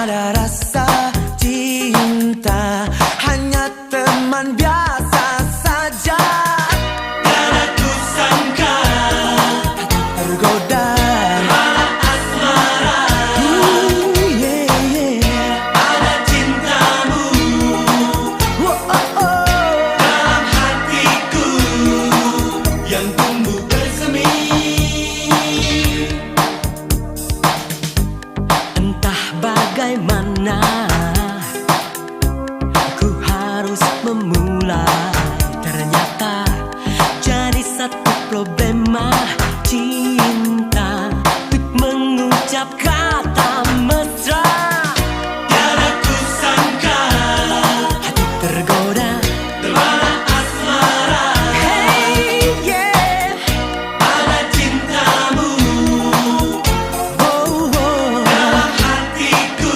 ada rasa cinta, hanya teman biasa saja. Dan aku sangka Tergoda malah asmara. Ada cintamu dalam hatiku yang tumbuh bersemi. Entah bagaimana aku harus memulai, ternyata jadi satu problema cinta untuk mengucap kata mesra. Dan aku sangka Hati tergoda, terbawa asmara. hey yeah, Ada cintamu oh, oh. dalam hatiku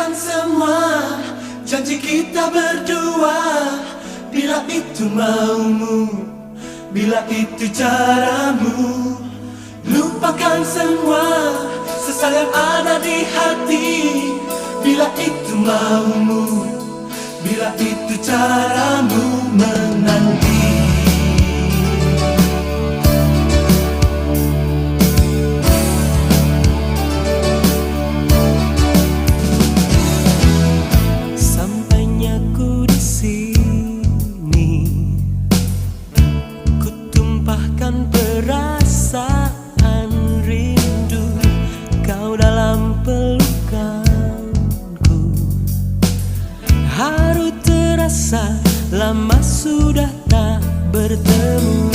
Lupakan semua janji kita berdua. Bila itu maumu, bila itu caramu. Lupakan semua sesal yang ada di hati. Bila itu maumu, bila itu caramu menanti. Sampainya ku di sini, ku tumpahkan perasaan rindu. Kau dalam pelukanku, haru terasa lama sudah tak bertemu.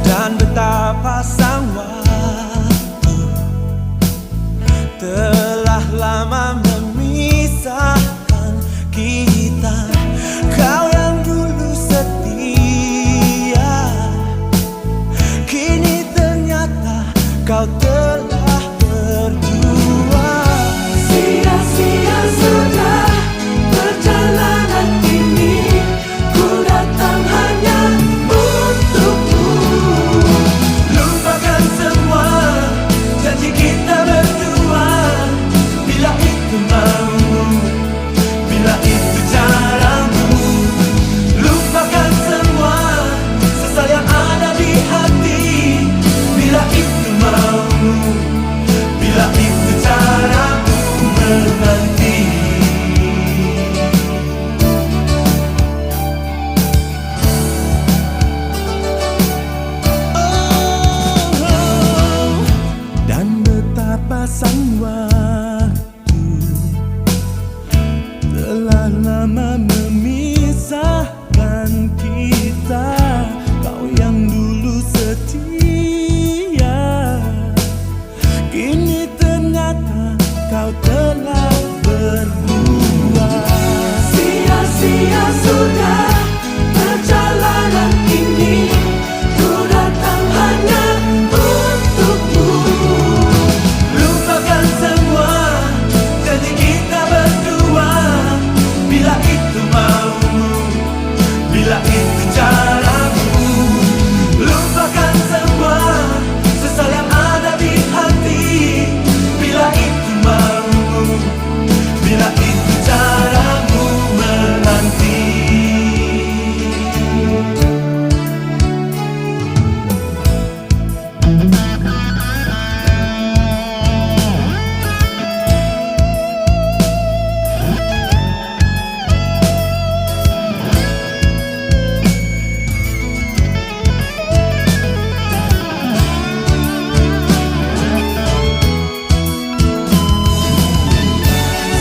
Dan betapa sang waktu telah lama memisahkan kita. Kau yang dulu setia, kini ternyata kau telah berdua. Sia-sia sudah perjalanan ini, ku datang hanya untukmu. Lupakan semua janji kita berdua. Bila itu maumu, bila itu caramu. Lupakan semua sesal yang ada di hati. Bila itu maumu, bila itu caramu menanti. Dan betapa sang waktu telah lama memisahkan kita. Kau yang dulu setia, kini ternyata kau telah berdua. Sia-sia sudah perjalanan ini, ku datang hanya untukmu. Lupakan semua janji kita berdua. Bila itu maumu, bila itu caramu. Lupakan semua sesal yang ada di hati. Bila itu maumu, bila itu caramu menanti.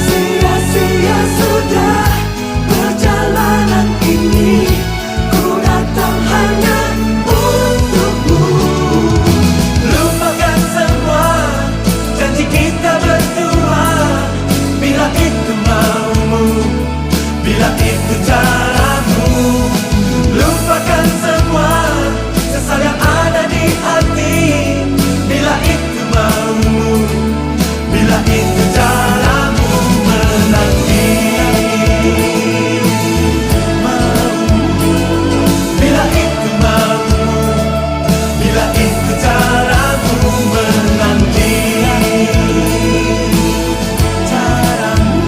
Sia-sia sudah perjalanan ini, ku datang hanya untukmu. Lupakan semua janji kita berdua. Bila itu maumu, bila itu caramu. Lupakan semua sesal yang ada di hati. Bila itu maumu, bila itu caramu menanti. Bila itu maumu, bila itu caramu menanti. Caramu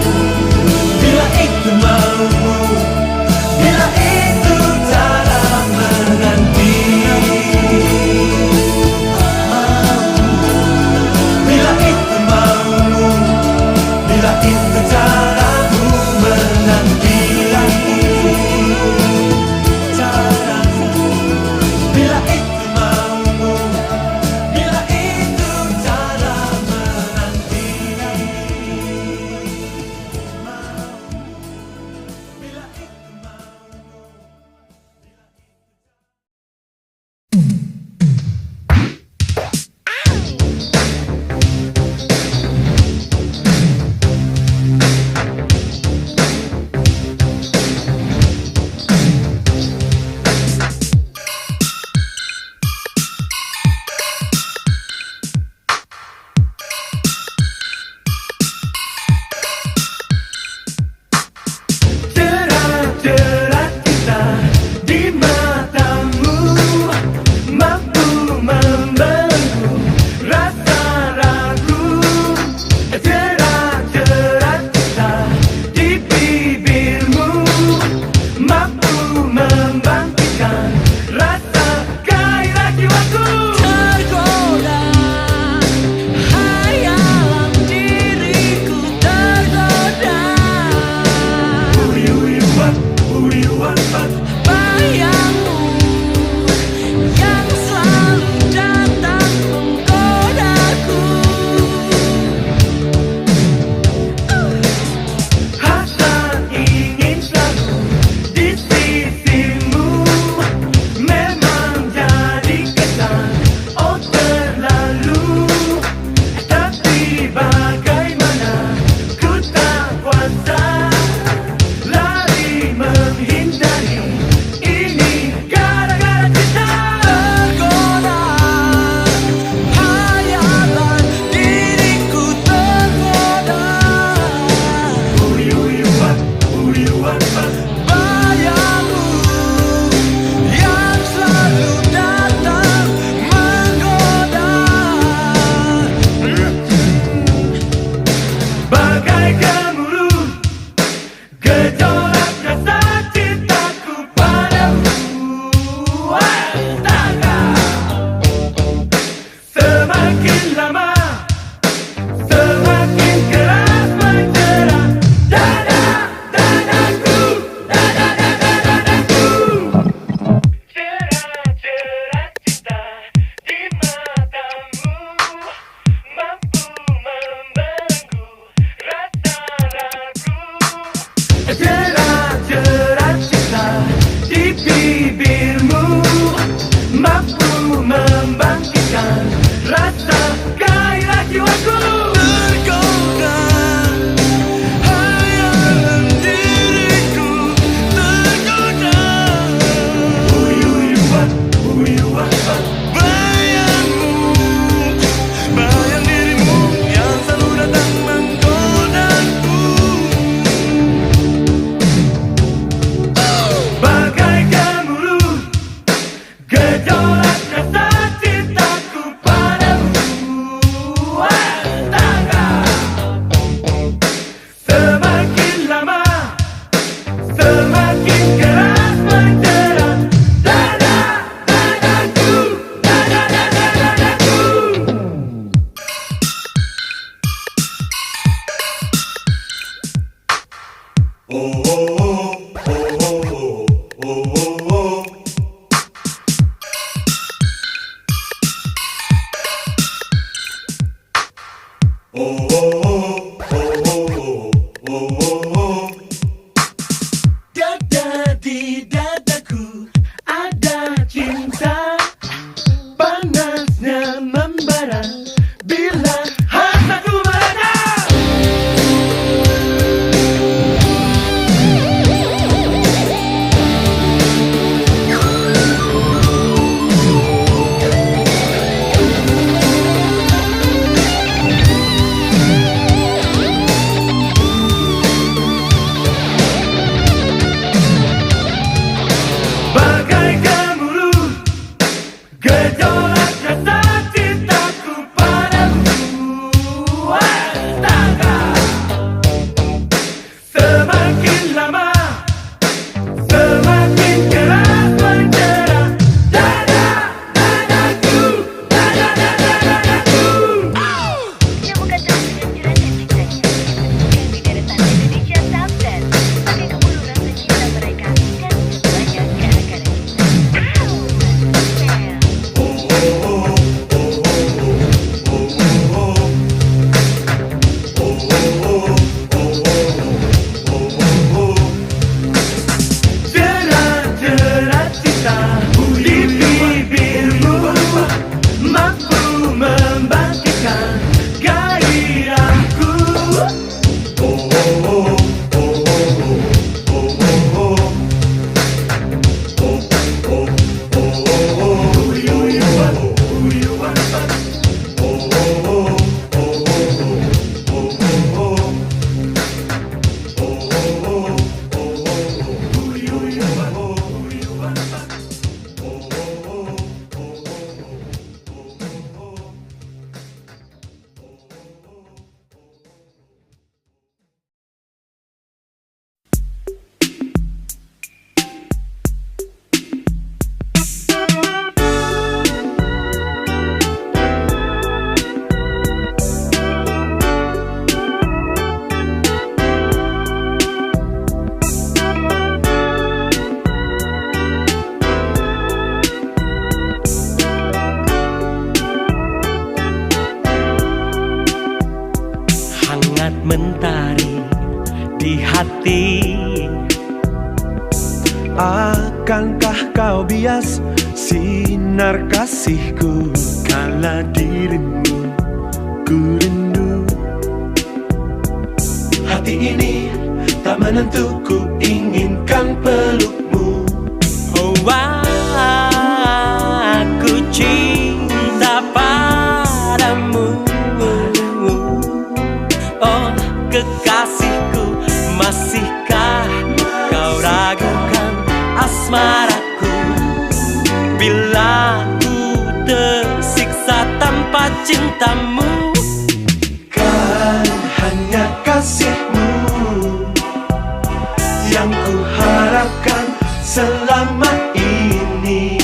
Jerat-jerat cinta di bibirmu mampu membangkitkan rasa gairah jiwaku. Tergoda hayalan diriku, tergoda bayangmu, bayang dirimu yang selalu datang menggodaku. Bagai gemuruh gejolak rasa cintaku padamu. Astaga, semakin lama semakin keras menjerat dadaku, dadaku. Dada di dadaku ada cinta, panasnya membara bila hasratku mereda. Bagai gemuruh gejolak rasa cintaku padamu. Astaga, semakin lama semakin keras menjerat dadaku. Yang bukan terjerat cintanya, kami deretan Indonesia Top 10. Pakai keburu rasa cinta mereka dan banyak gara-gara kita. Jerat-jerat cinta di bibirmu mampu membangkitkan gairahku. Hangat mentari di hati, akankah kau bias sinar kasihku kala dirimu ku rindu. Hati ini tak menentu, ku inginkan pelukmu. Oh, aku cinta padamu. Oh, kekasihku, masihkah kau ragukan asmaraku bila ku tersiksa tanpa cintamu? Kan hanya kasihmu yang ku harapkan selama ini.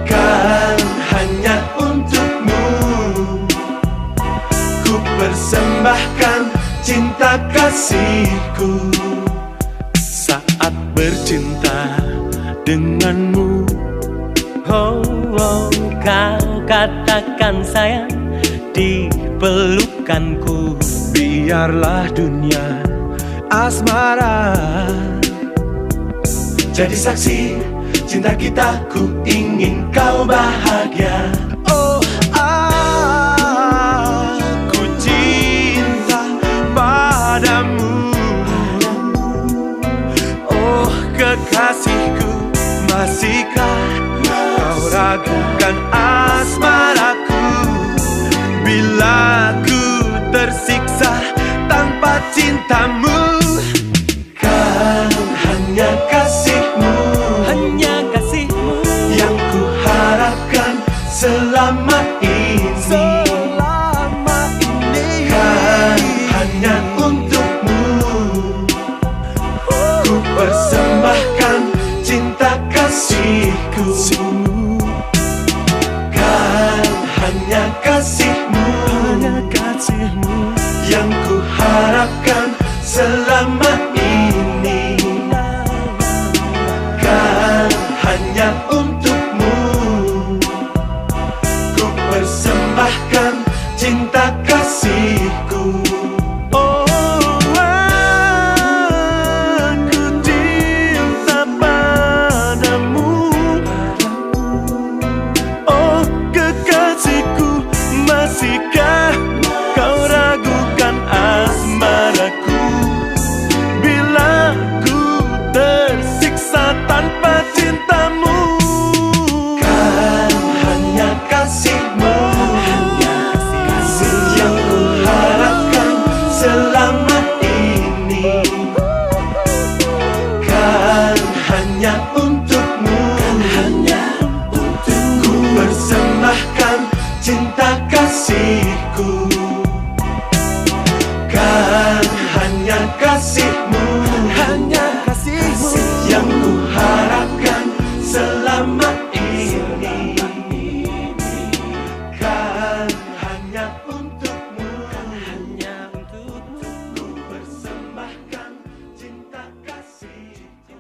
Kan hanya untukmu ku persembahkan cinta kasihku. Saat bercinta denganmu, oh, oh, kau katakan sayang di pelukanku. Biarlah dunia asmara. Jadi saksi cinta kita, ku ingin kau bahagia. Oh, aku cinta padamu. Oh, kekasihku, masihkah kau ragukan asmaraku? Bila ku tersiksa tanpa cintamu, Kan hanya kasihmu, hanya kasihmu yang ku harapkan selama ini. selama ini. Kan hanya untukmu, ku persembahkan cinta kasihku. Kan hanya kasihmu, Hanya kasihmu yang ku harapkan selama ini. Kan hanya untukmu, ku persembahkan cinta kasihku. Oh, aku cinta padamu. Oh, kekasihku, masihkah kau ragukan asmaraku? Bila ku tersiksa tanpa cintamu, Kan hanya kasihmu, kasih yang ku harapkan selama ini. Kan hanya untukmu, ku persembahkan cinta kasihku. Kan hanya kasihmu, hanya kasihmu yang ku harapkan selama ini. Kan hanya untukmu, ku persembahkan cinta kasihku.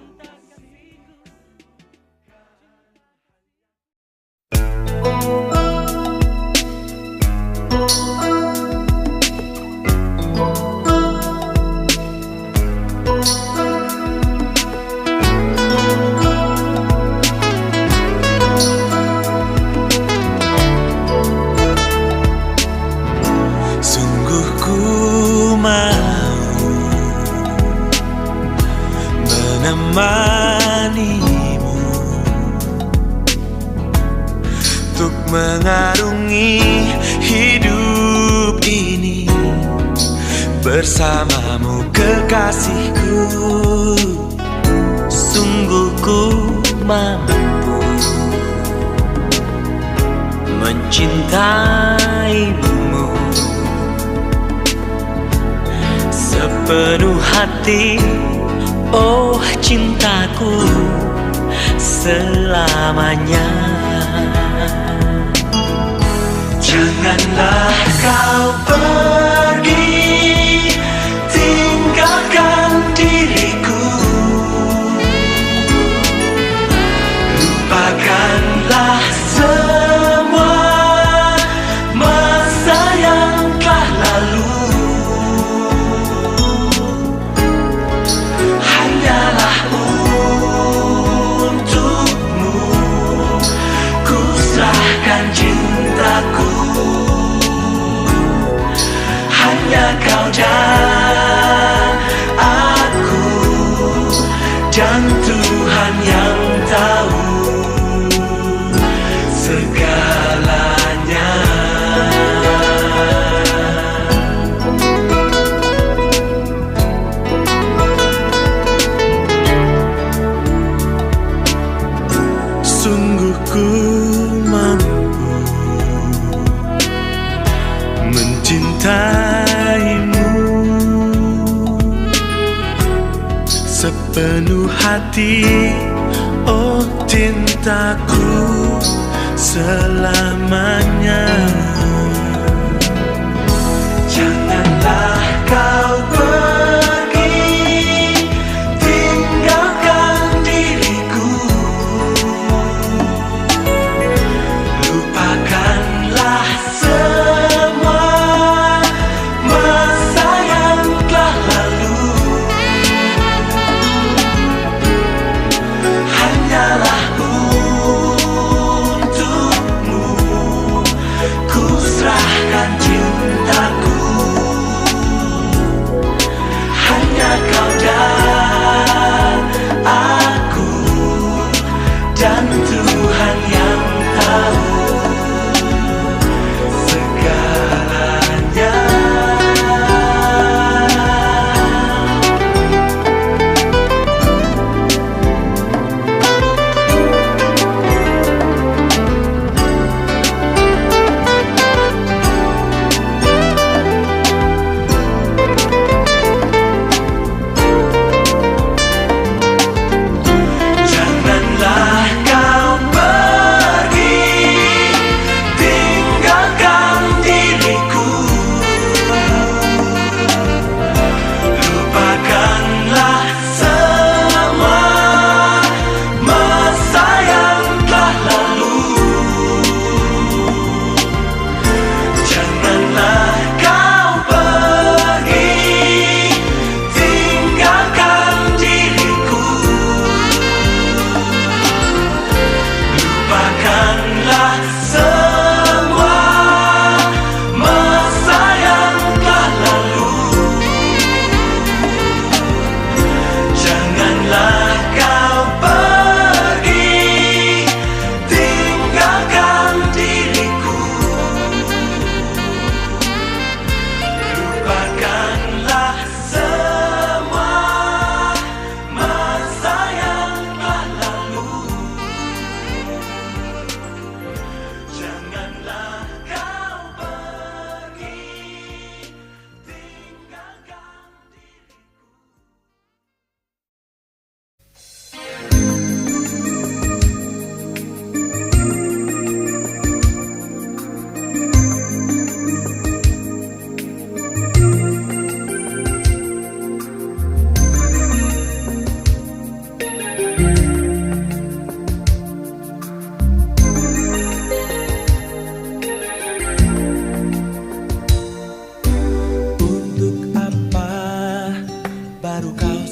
Sungguh ku mau menemanimu untuk mengarungi hidup ini bersamamu, kekasihku. Sungguh ku mampu mencintaimu sepenuh hati, oh cintaku, selamanya. Janganlah kau pergi, tinggalkan diriku. Lupakanlah semua masa yang telah lalu. Hanyalah untukmu, ku serahkan cintaku. Hanya kau dan aku, dan Tuhan yang tahu segalanya. Sungguh ku mampu mencintaimu sepenuh hati, oh cintaku, selamanya. Janganlah kau pergi, tinggalkan diriku. Lupakanlah semua masa yang telah lalu.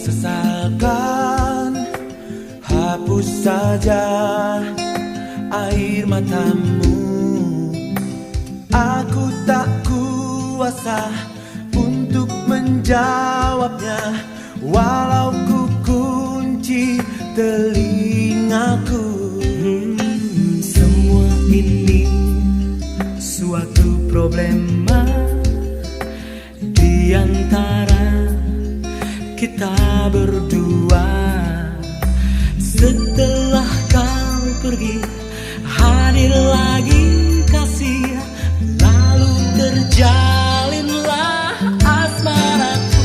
sesalkan, hapus saja air matamu. Aku tak kuasa untuk menjawabnya, walau ku kunci telingaku. Semua ini suatu problema di antara kita berdua. Setelah kau pergi, hadir lagi kasih, lalu terjalinlah asmaraku.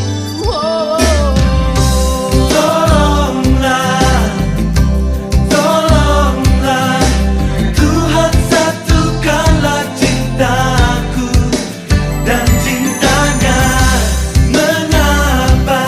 Tolonglah Tuhan, satukanlah cintaku dan cintanya. Mengapa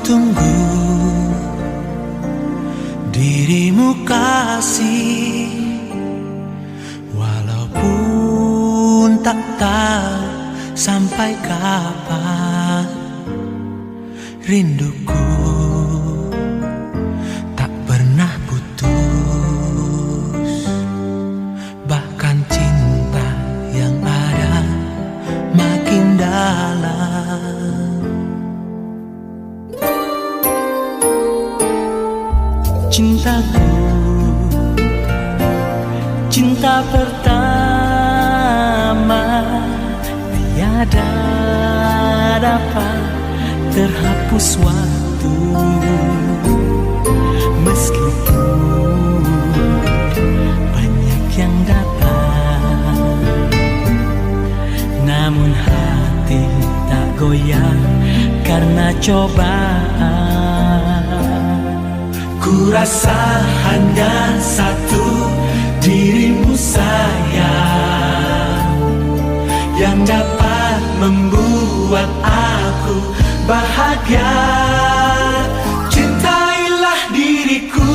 tunggu dirimu kasih, walaupun tak tahu sampai kapan rinduku tak pernah putus. Bahkan cinta yang ada makin dalam. Cintaku, cinta pertama, tiada dapat terhapus waktu. Meskipun banyak yang datang, namun hati tak goyah karena cobaan. Ku rasa hanya satu, dirimu sayang, yang dapat membuat aku bahagia. Cintailah diriku,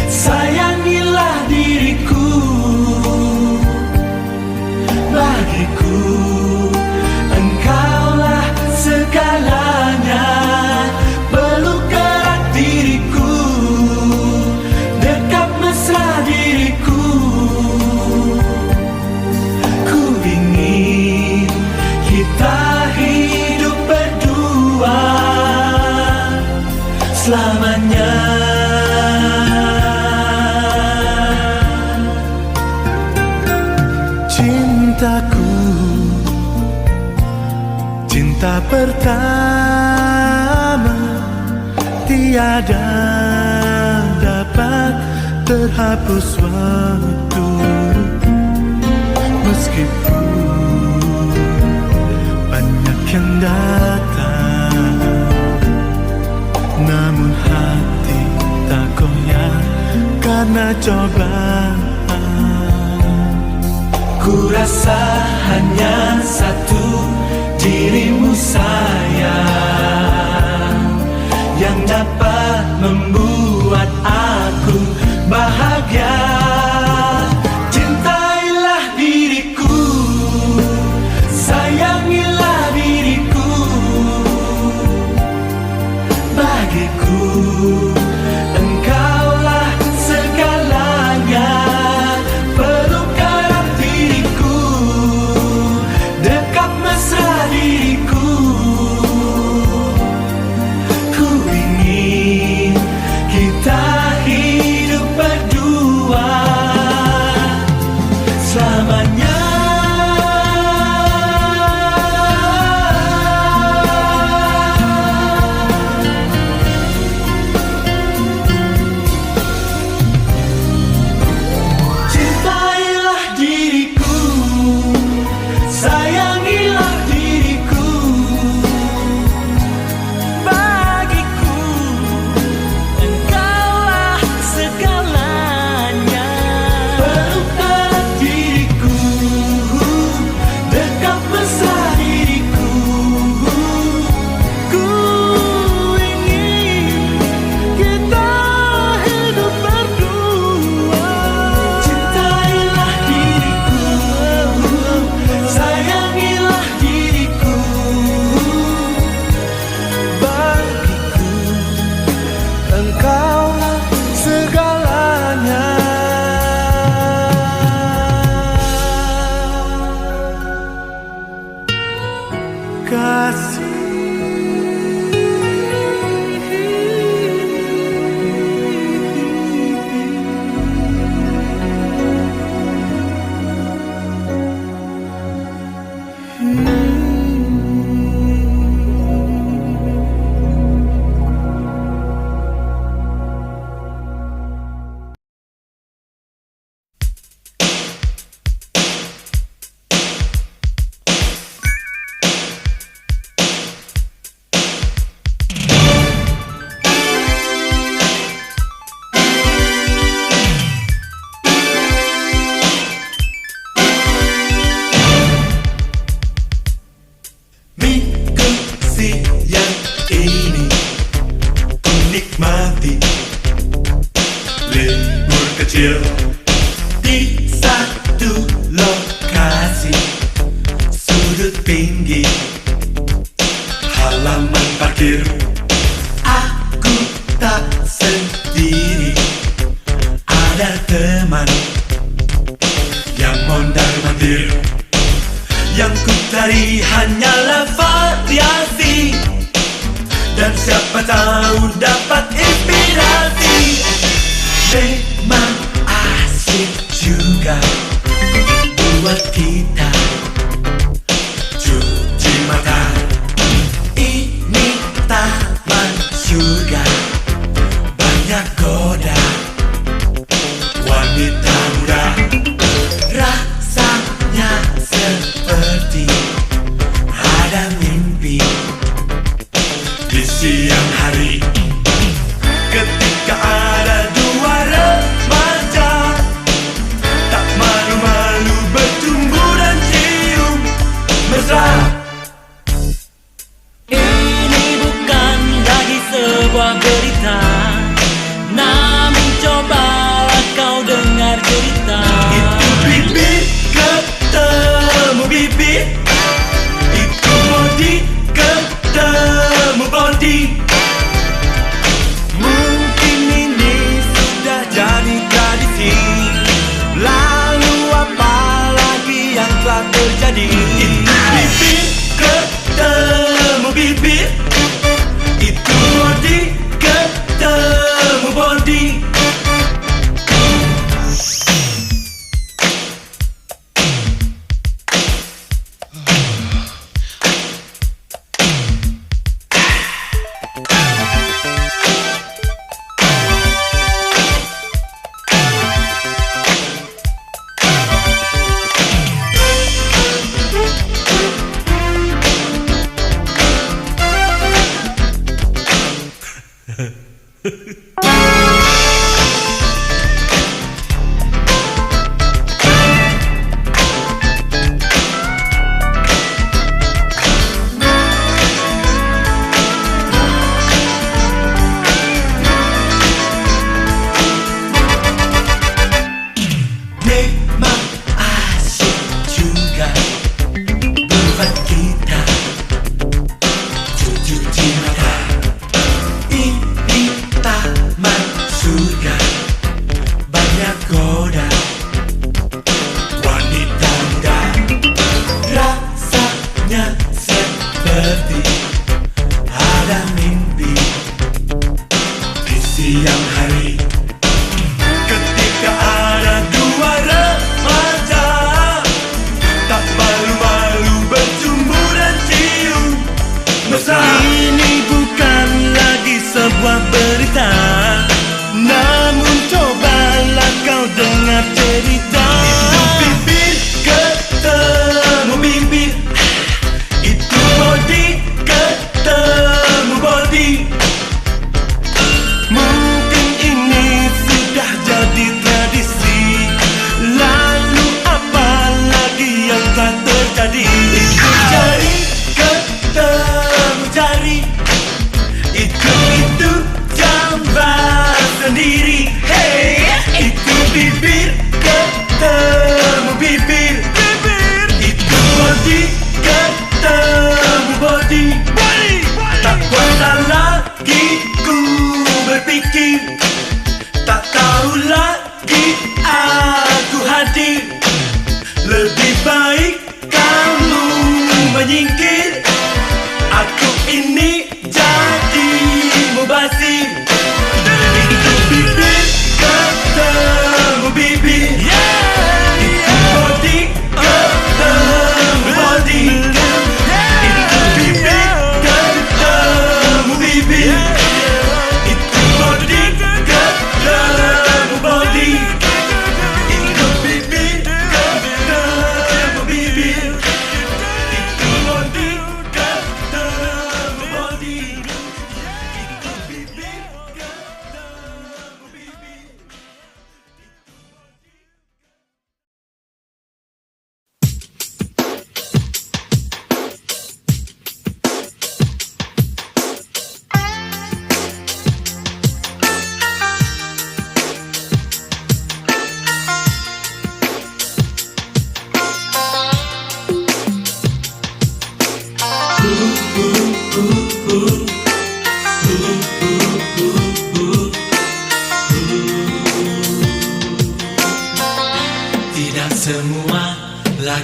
sayangilah diriku. Bagiku engkaulah segalanya. Peluk erat diriku, dekat mesra diriku. Ku ingin kita hidup berdua selamanya. Cintaku, cinta pertama, tiada dapat terhapus waktu. Meskipun banyak yang datang, namun hati tak goyah karena cobaan. Ku rasa hanya satu, dirimu sayang, yang dapat membuat aku bahagia. Cintailah diriku, sayangilah diriku. Bagiku engkaulah segalanya. Peluk erat diriku, dekat mesra diriku. Ku ingin kita hidup berdua selamanya. Cintailah diriku, sayangilah diriku. Bagiku engkaulah segalanya. Peluk erat diriku, dekat mesra diriku. Ku ingin kita hidup berdua. Cintailah diriku, sayangilah diriku. Bagiku engkaulah segalanya. Kasih, bibir. Yang ku cari hanyalah variasi, dan siapa tahu dapat inspirasi. Memang asik juga buat kita cuci mata. Ini taman surga, banyak goda wanita muda. Rasanya seperti ada mimpi di siang hari, ketika ada dua remaja tak malu-malu bertumbuh dan cium mesra. Ini bukan lagi sebuah berita, namun cobalah kau dengar cerita. Itu bibir ketemu bibir, itu body ketemu body. Mungkin ini sudah jadi tradisi, lalu apa lagi yang telah terjadi? Itu bibir ketemu bibir, itu body ketemu body. Memang asik juga buat kita cuci mata. Ini taman surga, banyak goda wanita muda. Rasanya seperti ada mimpi di siang hari, ketika ada dua remaja tak malu-malu bertumbuh dan cium mesra. Ini bukan lagi sebuah berita, namun cobalah kau dengar cerita. Itu bibir ketemu bibir, itu body ketemu body. Mungkin ini sudah jadi tradisi, lalu apa lagi yang telah terjadi? Itu jari ketemu jari, itu jambar sendiri. Hey, itu bibir ketemu bibir, itu body ketemu body. Tak kuasa lagi ku berpikir, tak tahu lagi aku hadir. Lebih baik kamu menyingkir, aku ini jadi mubazir. Itu bibir ketemu bibir, itu body ketemu body. Itu bibir ketemu bibir, itu body ketemu body. Itu bibir ketemu bibir, itu body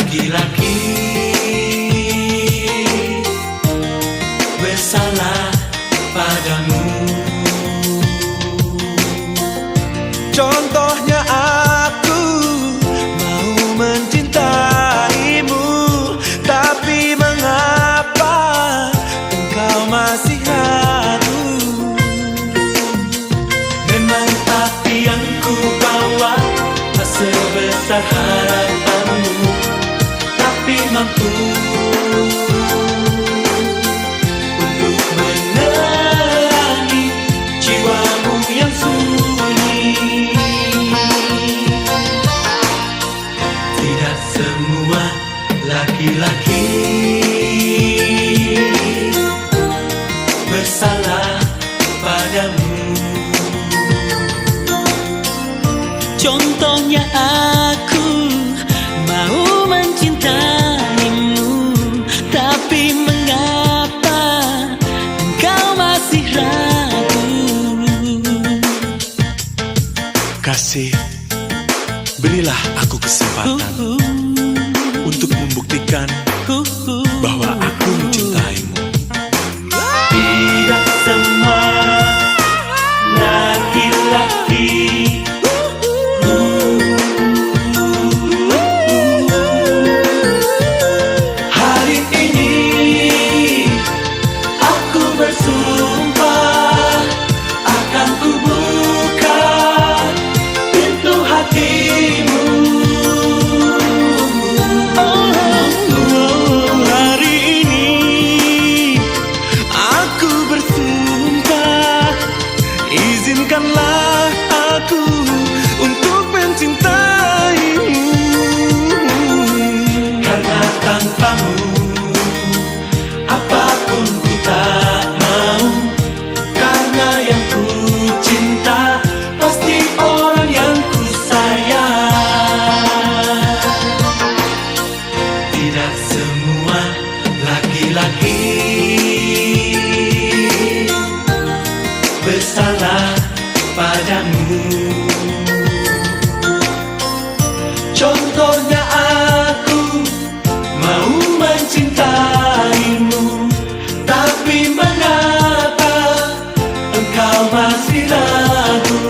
laki-laki bersalah padamu. Contohnya aku mau mencintaimu, tapi mengapa engkau masih ragu? Memang api yang ku bawa tak sebesar harapanmu, tapi mampu untuk menerangi jiwamu yang sunyi. Tidak semua laki-laki bersalah padamu. Contohnya aku mau mencintaimu, tapi mengapa engkau masih ragu? Kasih, berilah aku kesempatan untuk membuktikan bahwa aku mencintaimu. Tidak semua laki-laki hari ini aku bersumpah akan ku buka pintu hatimu. Hari ini aku bersumpah, izinkanlah aku untuk mencintaimu. Karena tanpamu apapun ku tak mau. Karena yang ku cinta pasti orang yang ku sayang. Tidak semua laki-laki bersalah padamu. Contohnya aku mau mencintaimu, tapi mengapa engkau masih ragu?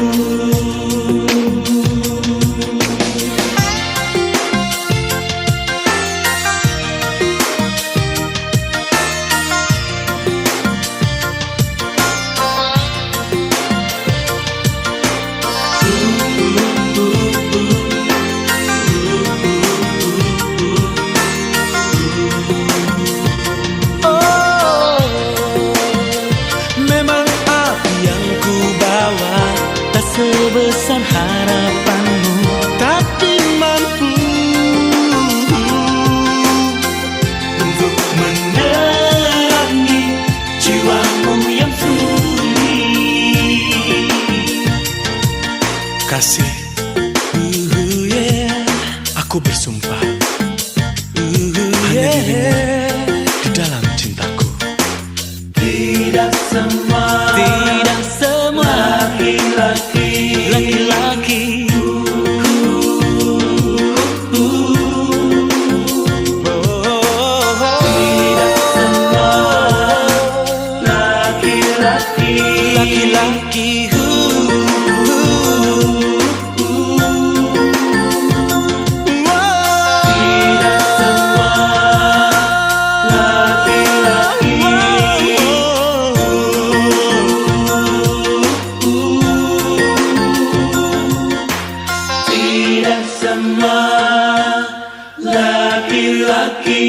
Memang api yang ku bawa tak sebesar harapanmu, tapi mampu Untuk menerangi jiwamu yang sunyi. kasih. Aku bersumpah hanya dirimu di dalam cintaku. Tidak semua laki-laki tidak semua laki-laki tidak semua laki-laki tidak semua laki-laki.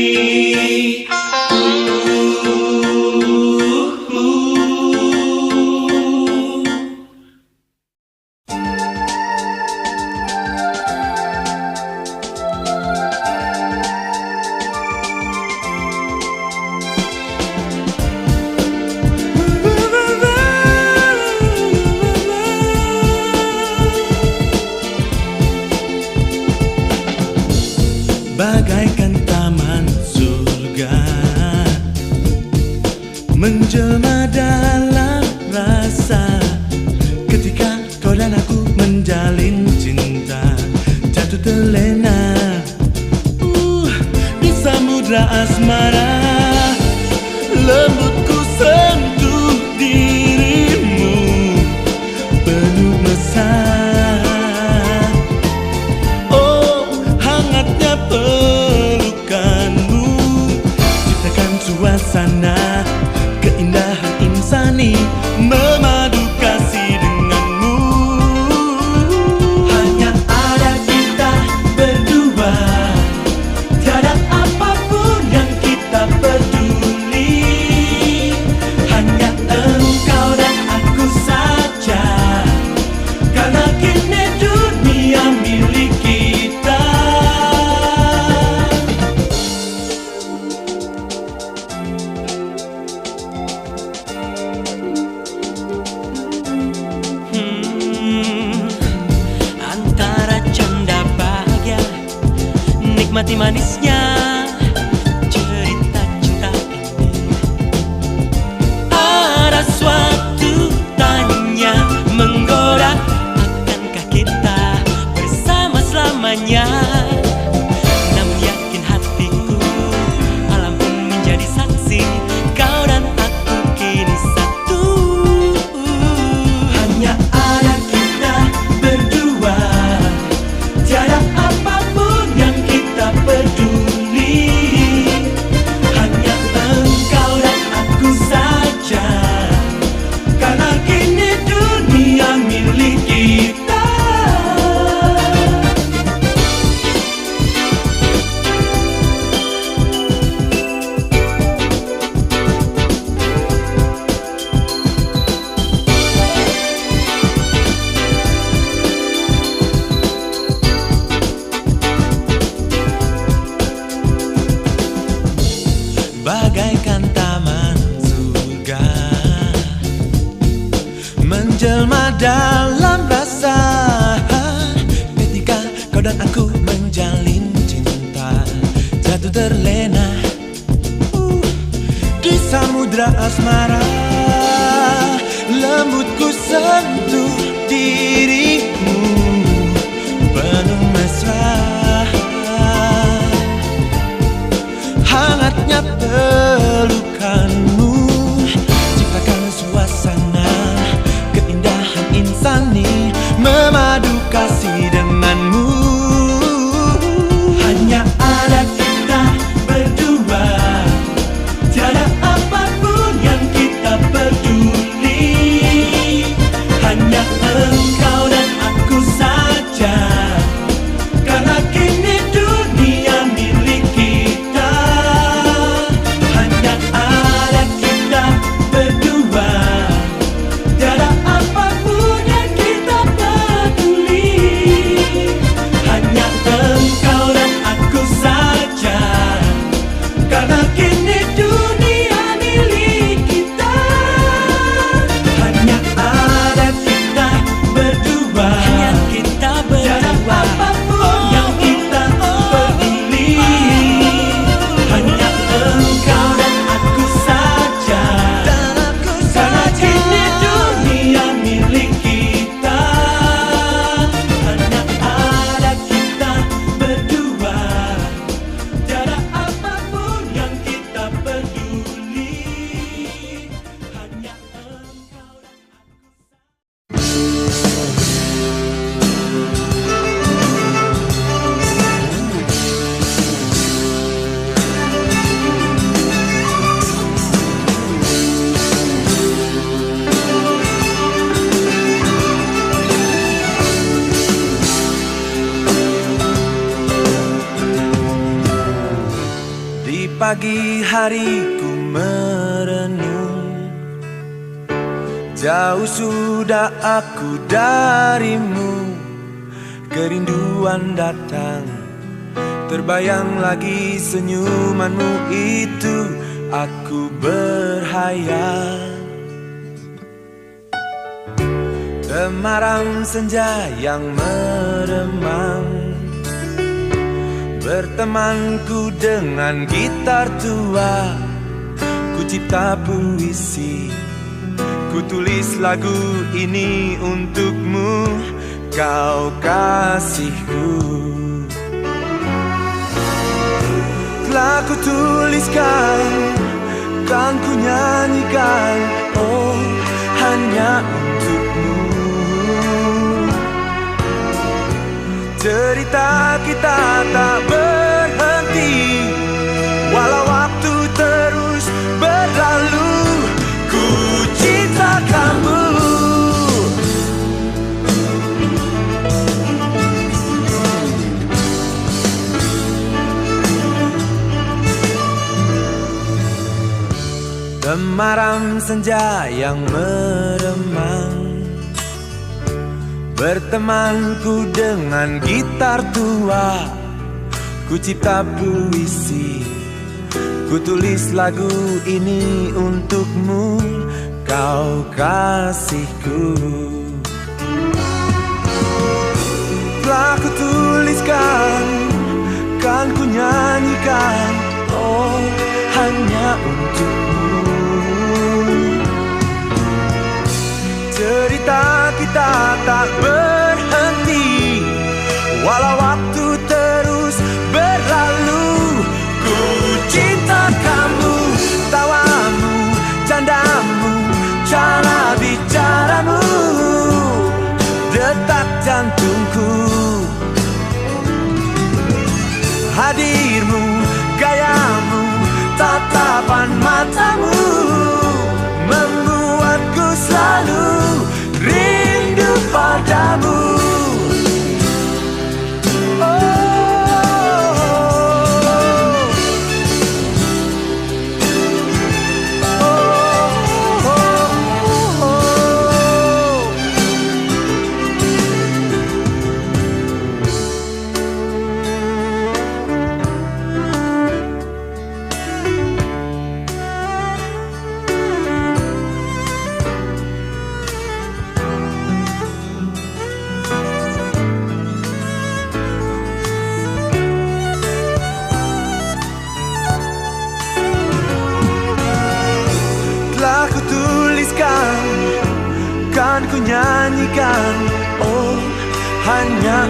Bagaikan taman surga menjelma dalam rasa, ketika kau dan aku menjalin cinta, jatuh terlena samudra asmara, lembut ku sentuh dirimu, penuh mesra. Oh, hangatnya pelukanmu, ciptakan suasana keindahan insani, memadu kasih denganmu. Hanya ada kita berdua, tiada apapun yang kita peduli. Hanya engkau dan aku saja, karena kini dunia milik kita. Antara canda bahagia, nikmati manisnya cerita cinta ini. Ada suatu tanya menggoda, akankah kita bersama selamanya? Namun yakin hatiku, alam pun menjadi saksi, kau dan aku kini satu. Hanya ada kita berdua, tiada apapun yang kita peduli. Hanya engkau dan aku saja, karena kini dunia milik kita. Bagaikan taman surga, menjelma dalam rasa, ketika kau dan aku menjalin cinta, jatuh terlena di samudra asmara, lembut ku sentuh dirimu, penuh mesra. Hangatnya pelukanmu, ciptakan suasana keindahan insani, memadu kasih denganmu. Hanya ada kita berdua, tiada apapun yang kita peduli. Hanya engkau dan aku saja, karena kini dunia milik kita. Hanya ada kita berdua, tiada apapun yang kita peduli. Hanya engkau dan aku saja, karena kini dunia milik kita. Hanya ada kita berdua, Hanya kita tiada berdua. apapun yang kita peduli. Hanya engkau dan aku saja, karena kini dunia milik kita. Hanya ada kita berdua, tiada apapun yang kita peduli. Hanya engkau dan aku. Di pagi hari ku merenung, jauh sudah aku darimu. Kerinduan datang, terbayang lagi senyumanmu itu. Aku berhayal, temaram senja yang meremang, bertemanku dengan gitar tua. Ku cipta puisi, ku tulis lagu ini untukmu, kau kasihku. Telah Telah ku tuliskan, kan ku nyanyikan, oh hanya untukmu. Cerita kita tak berhenti, walau waktu terus berlalu. Ku cinta kamu. Temaram senja yang meremang, bertemanku dengan gitar tua. Ku cipta puisi, ku tulis lagu ini untukmu, kau kasihku. Telah ku tuliskan, kan ku nyanyikan, oh hanya untukmu. Cerita kita tak berhenti, walau waktu terus berlalu. Ku cinta kamu, tawamu, candamu, cara bicaramu, detak jantungku, hadirmu, gayamu, tatapan matamu, membuatku selalu rindu padamu. Telah ku tuliskan, kan ku nyanyikan, oh hanya